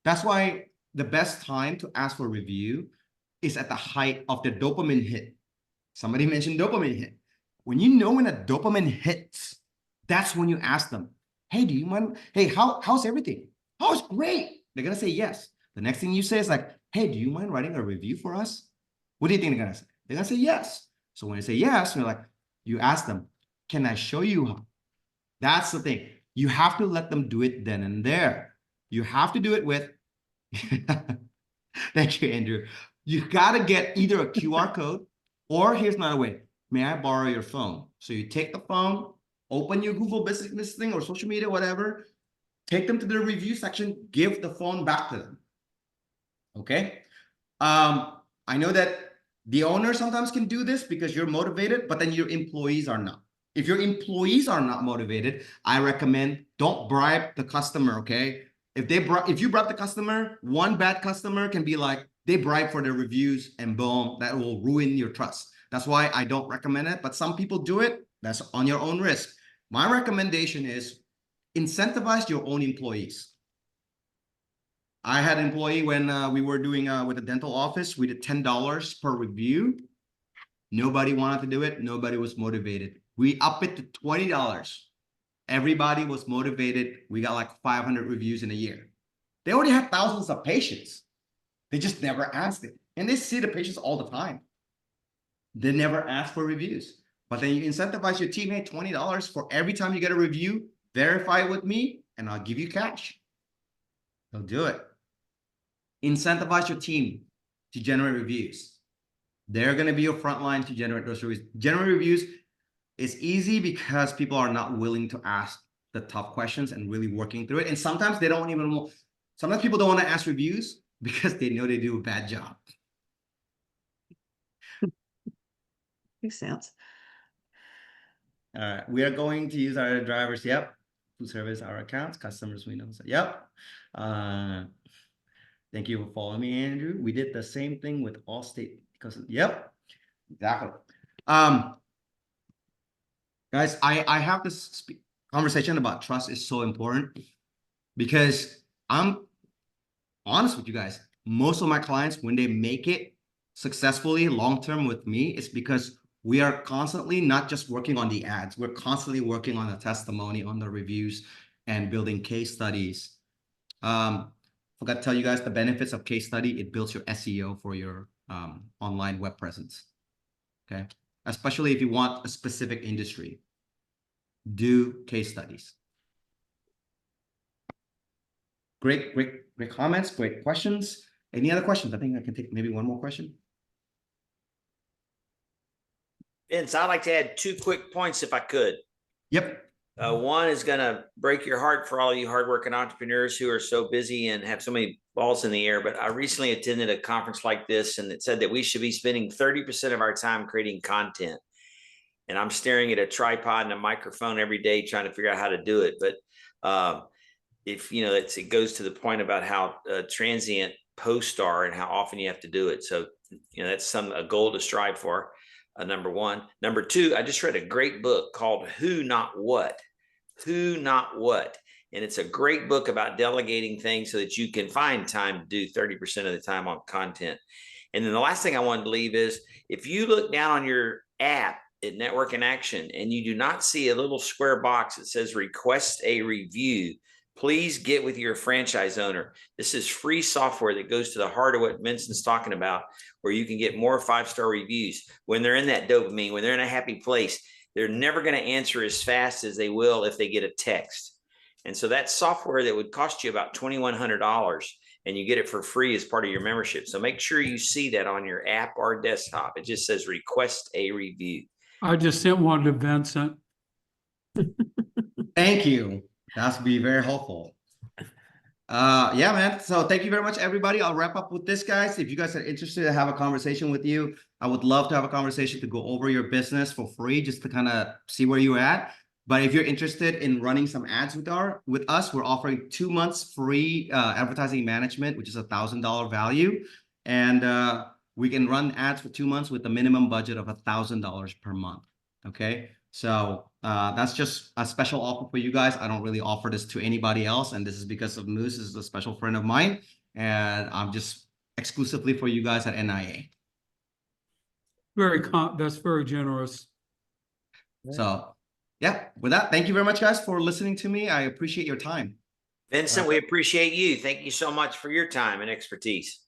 That's why the best time to ask for a review is at the height of the dopamine hit. Somebody mentioned dopamine hit. When you know when a dopamine hits, that's when you ask them, hey, do you mind? Hey, how's everything? Oh, it's great. They're going to say yes. The next thing you say is like, hey, do you mind writing a review for us? What do you think they're going to say? They're going to say yes. So when they say yes, you're like, you ask them, can I show you how? That's the thing. You have to let them do it then and there. You have to do it with, thank you, Andrew. You got to get either a QR code or here's another way. May I borrow your phone? So you take the phone, open your Google business thing or social media, whatever, take them to the review section, give the phone back to them. Okay. I know that the owner sometimes can do this because you're motivated, but then your employees are not. If your employees are not motivated, I recommend don't bribe the customer. Okay. If you bribe the customer, one bad customer can be like, they bribe for their reviews and boom, that will ruin your trust. That's why I don't recommend it, but some people do it. That's on your own risk. My recommendation is incentivize your own employees. I had an employee when we were doing with the dental office, we did $10 per review. Nobody wanted to do it. Nobody was motivated. We up it to $20. Everybody was motivated. We got like 500 reviews in a year. They already have thousands of patients. They just never asked it. And they see the patients all the time. They never ask for reviews. But then you incentivize your team, hey, $20 for every time you get a review, verify it with me, and I'll give you cash. They'll do it. Incentivize your team to generate reviews. They're going to be your front line to generate those reviews. Generate reviews is easy because people are not willing to ask the tough questions and really working through it. And sometimes they don't even, sometimes people don't want to ask reviews because they know they do a bad job. Makes sense. All right, we are going to use our drivers. Yep. Food service, our accounts, customers we know. So, yep. Thank you for following me, Andrew. We did the same thing with Allstate because, yep, exactly. Guys, I have this conversation about trust is so important because I'm honest with you guys. Most of my clients, when they make it successfully long-term with me, it's because we are constantly not just working on the ads. We're constantly working on the testimony, on the reviews, and building case studies. Forgot to tell you guys the benefits of case study. It builds your SEO for your online web presence. Okay, especially if you want a specific industry. Do case studies. Great comments, great questions. Any other questions? I think I can take maybe one more question. Vince, I'd like to add 2 quick points if I could. Yep. One is going to break your heart for all you hardworking entrepreneurs who are so busy and have so many balls in the air. But I recently attended a conference like this, and it said that we should be spending 30% of our time creating content. And I'm staring at a tripod and a microphone every day trying to figure out how to do it. But if you know, it goes to the point about how transient posts are and how often you have to do it. So you know, that's a goal to strive for. number one. Number two, I just read a great book called Who Not What. Who Not What. And it's a great book about delegating things so that you can find time to do 30% of the time on content. And then the last thing I wanted to leave is, if you look down on your app at Network in Action and you do not see a little square box that says request a review, please get with your franchise owner. This is free software that goes to the heart of what Vincent's talking about, where you can get more 5-star reviews. When they're in that dopamine, when they're in a happy place, they're never going to answer as fast as they will if they get a text. And so that software that would cost you about $2,100, and you get it for free as part of your membership. So make sure you see that on your app or desktop. It just says request a review. I just sent one to Vincent. Thank you. That's be very helpful. Yeah, man. So thank you very much, everybody. I'll wrap up with this, guys. If you guys are interested to have a conversation with you, I would love to have a conversation to go over your business for free, just to kind of see where you're at. But if you're interested in running some ads with us, we're offering 2 months free advertising management, which is $1,000 value. And we can run ads for 2 months with a minimum budget of $1,000 per month. Okay. So that's just a special offer for you guys. I don't really offer this to anybody else. And this is because of Moose. This is a special friend of mine. And I'm just exclusively for you guys at NIA. That's very generous. So yeah, with that, thank you very much, guys, for listening to me. I appreciate your time. Vincent, we appreciate you. Thank you so much for your time and expertise.